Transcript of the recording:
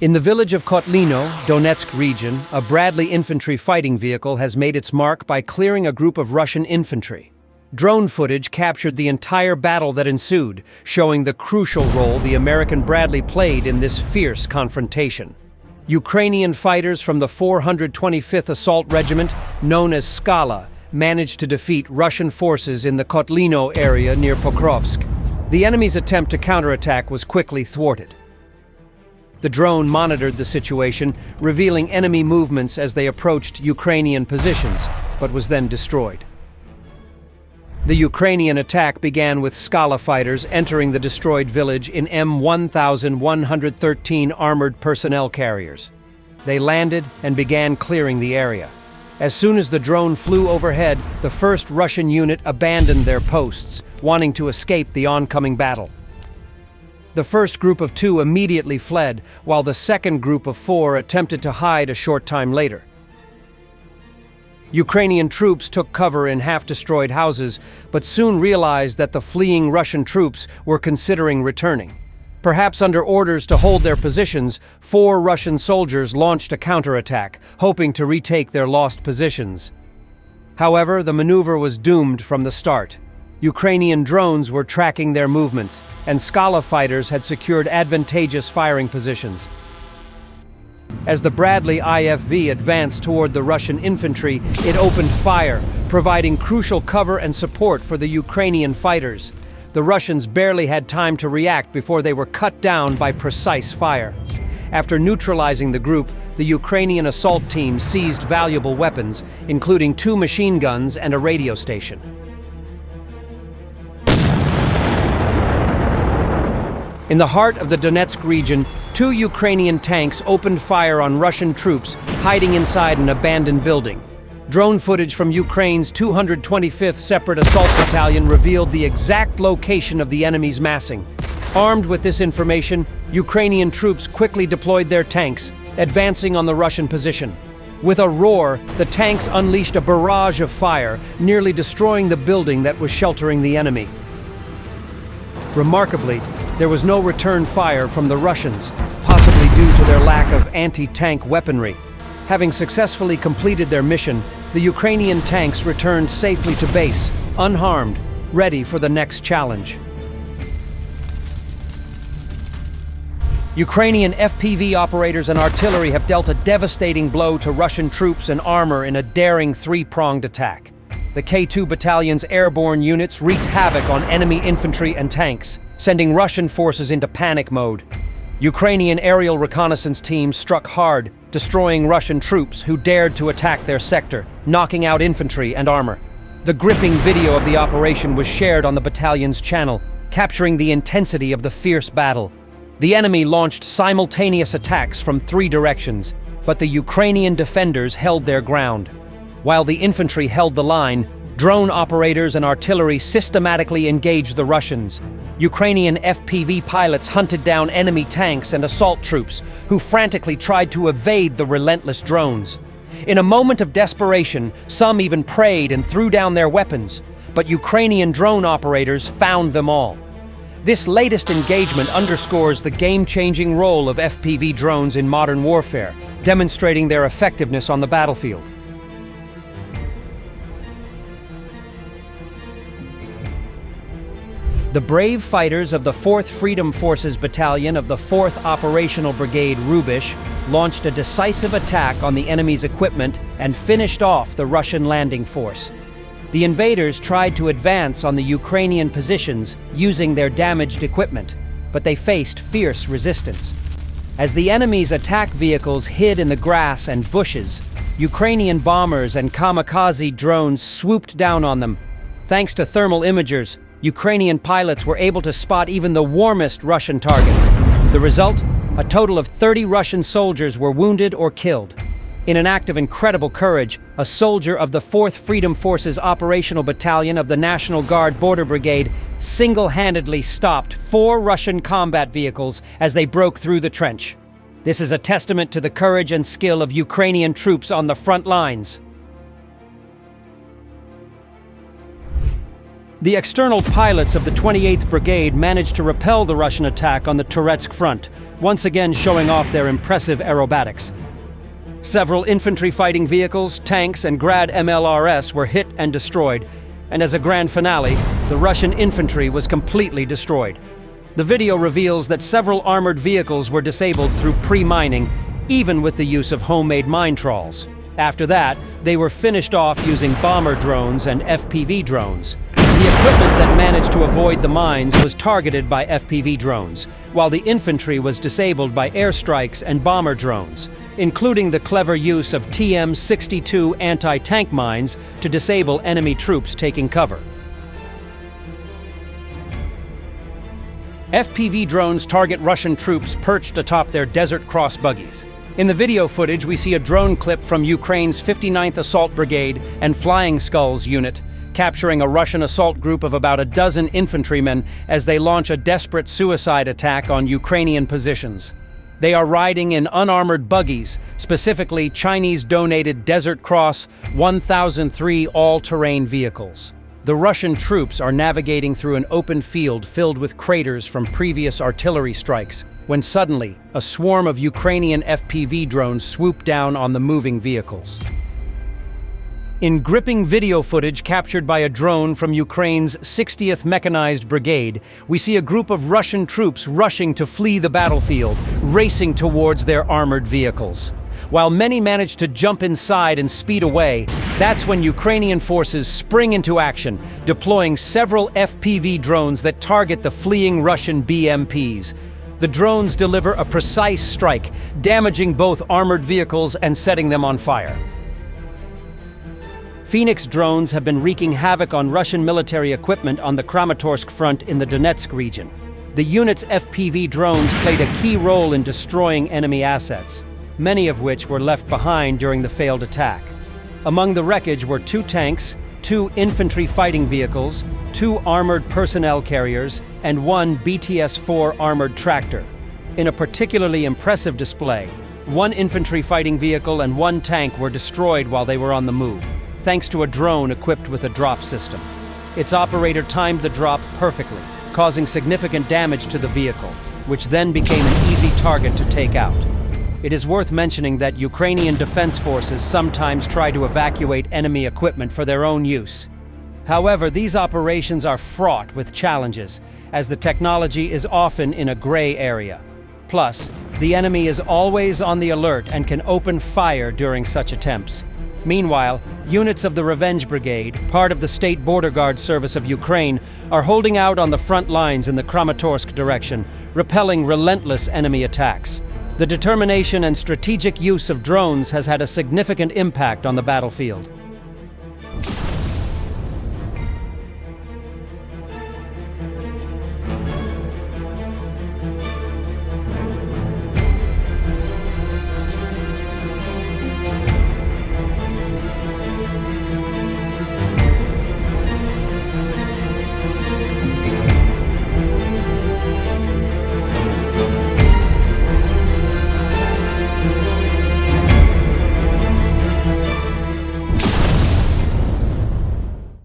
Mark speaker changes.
Speaker 1: In the village of Kotlino, Donetsk region, a Bradley infantry fighting vehicle has made its mark by clearing a group of Russian infantry. Drone footage captured the entire battle that ensued, showing the crucial role the American Bradley played in this fierce confrontation. Ukrainian fighters from the 425th Assault Regiment, known as Skala, managed to defeat Russian forces in the Kotlino area near Pokrovsk. The enemy's attempt to counterattack was quickly thwarted. The drone monitored the situation, revealing enemy movements as they approached Ukrainian positions, but was then destroyed. The Ukrainian attack began with Skala fighters entering the destroyed village in M1113 armored personnel carriers. They landed and began clearing the area. As soon as the drone flew overhead, the first Russian unit abandoned their posts, wanting to escape the oncoming battle. The first group of 2 immediately fled, while the second group of 4 attempted to hide a short time later. Ukrainian troops took cover in half-destroyed houses, but soon realized that the fleeing Russian troops were considering returning. Perhaps under orders to hold their positions, 4 Russian soldiers launched a counterattack, hoping to retake their lost positions. However, the maneuver was doomed from the start. Ukrainian drones were tracking their movements, and Skala fighters had secured advantageous firing positions. As the Bradley IFV advanced toward the Russian infantry, it opened fire, providing crucial cover and support for the Ukrainian fighters. The Russians barely had time to react before they were cut down by precise fire. After neutralizing the group, the Ukrainian assault team seized valuable weapons, including 2 machine guns and a radio station. In the heart of the Donetsk region, 2 Ukrainian tanks opened fire on Russian troops hiding inside an abandoned building. Drone footage from Ukraine's 225th Separate Assault Battalion revealed the exact location of the enemy's massing. Armed with this information, Ukrainian troops quickly deployed their tanks, advancing on the Russian position. With a roar, the tanks unleashed a barrage of fire, nearly destroying the building that was sheltering the enemy. Remarkably, there was no return fire from the Russians, possibly due to their lack of anti-tank weaponry. Having successfully completed their mission, the Ukrainian tanks returned safely to base, unharmed, ready for the next challenge. Ukrainian FPV operators and artillery have dealt a devastating blow to Russian troops and armor in a daring 3-pronged attack. The K2 battalion's airborne units wreaked havoc on enemy infantry and tanks, sending Russian forces into panic mode. Ukrainian aerial reconnaissance teams struck hard, destroying Russian troops who dared to attack their sector, knocking out infantry and armor. The gripping video of the operation was shared on the battalion's channel, capturing the intensity of the fierce battle. The enemy launched simultaneous attacks from 3 directions, but the Ukrainian defenders held their ground. While the infantry held the line, drone operators and artillery systematically engaged the Russians. Ukrainian FPV pilots hunted down enemy tanks and assault troops, who frantically tried to evade the relentless drones. In a moment of desperation, some even prayed and threw down their weapons, but Ukrainian drone operators found them all. This latest engagement underscores the game-changing role of FPV drones in modern warfare, demonstrating their effectiveness on the battlefield. The brave fighters of the 4th Freedom Forces Battalion of the 4th Operational Brigade Rubish launched a decisive attack on the enemy's equipment and finished off the Russian landing force. The invaders tried to advance on the Ukrainian positions using their damaged equipment, but they faced fierce resistance. As the enemy's attack vehicles hid in the grass and bushes, Ukrainian bombers and kamikaze drones swooped down on them. Thanks to thermal imagers, Ukrainian pilots were able to spot even the warmest Russian targets. The result? A total of 30 Russian soldiers were wounded or killed. In an act of incredible courage, a soldier of the 4th Freedom Forces Operational Battalion of the National Guard Border Brigade single-handedly stopped 4 Russian combat vehicles as they broke through the trench. This is a testament to the courage and skill of Ukrainian troops on the front lines. The external pilots of the 28th Brigade managed to repel the Russian attack on the Torske front, once again showing off their impressive aerobatics. Several infantry fighting vehicles, tanks, and Grad MLRS were hit and destroyed, and as a grand finale, the Russian infantry was completely destroyed. The video reveals that several armored vehicles were disabled through pre-mining, even with the use of homemade mine trawls. After that, they were finished off using bomber drones and FPV drones. The equipment that managed to avoid the mines was targeted by FPV drones, while the infantry was disabled by airstrikes and bomber drones, including the clever use of TM-62 anti-tank mines to disable enemy troops taking cover. FPV drones target Russian troops perched atop their Desert Cross buggies. In the video footage, we see a drone clip from Ukraine's 59th Assault Brigade and Flying Skulls unit, capturing a Russian assault group of about a dozen infantrymen as they launch a desperate suicide attack on Ukrainian positions. They are riding in unarmored buggies, specifically Chinese-donated Desert Cross 1003 all-terrain vehicles. The Russian troops are navigating through an open field filled with craters from previous artillery strikes, when suddenly, a swarm of Ukrainian FPV drones swoop down on the moving vehicles. In gripping video footage captured by a drone from Ukraine's 60th Mechanized Brigade, we see a group of Russian troops rushing to flee the battlefield, racing towards their armored vehicles. While many manage to jump inside and speed away, that's when Ukrainian forces spring into action, deploying several FPV drones that target the fleeing Russian BMPs. The drones deliver a precise strike, damaging both armored vehicles and setting them on fire. Phoenix drones have been wreaking havoc on Russian military equipment on the Kramatorsk front in the Donetsk region. The unit's FPV drones played a key role in destroying enemy assets, many of which were left behind during the failed attack. Among the wreckage were 2 tanks, 2 infantry fighting vehicles, 2 armored personnel carriers, and 1 BTS-4 armored tractor. In a particularly impressive display, 1 infantry fighting vehicle and 1 tank were destroyed while they were on the move, thanks to a drone equipped with a drop system. Its operator timed the drop perfectly, causing significant damage to the vehicle, which then became an easy target to take out. It is worth mentioning that Ukrainian defense forces sometimes try to evacuate enemy equipment for their own use. However, these operations are fraught with challenges, as the technology is often in a gray area. Plus, the enemy is always on the alert and can open fire during such attempts. Meanwhile, units of the Revenge Brigade, part of the State Border Guard Service of Ukraine, are holding out on the front lines in the Kramatorsk direction, repelling relentless enemy attacks. The determination and strategic use of drones has had a significant impact on the battlefield.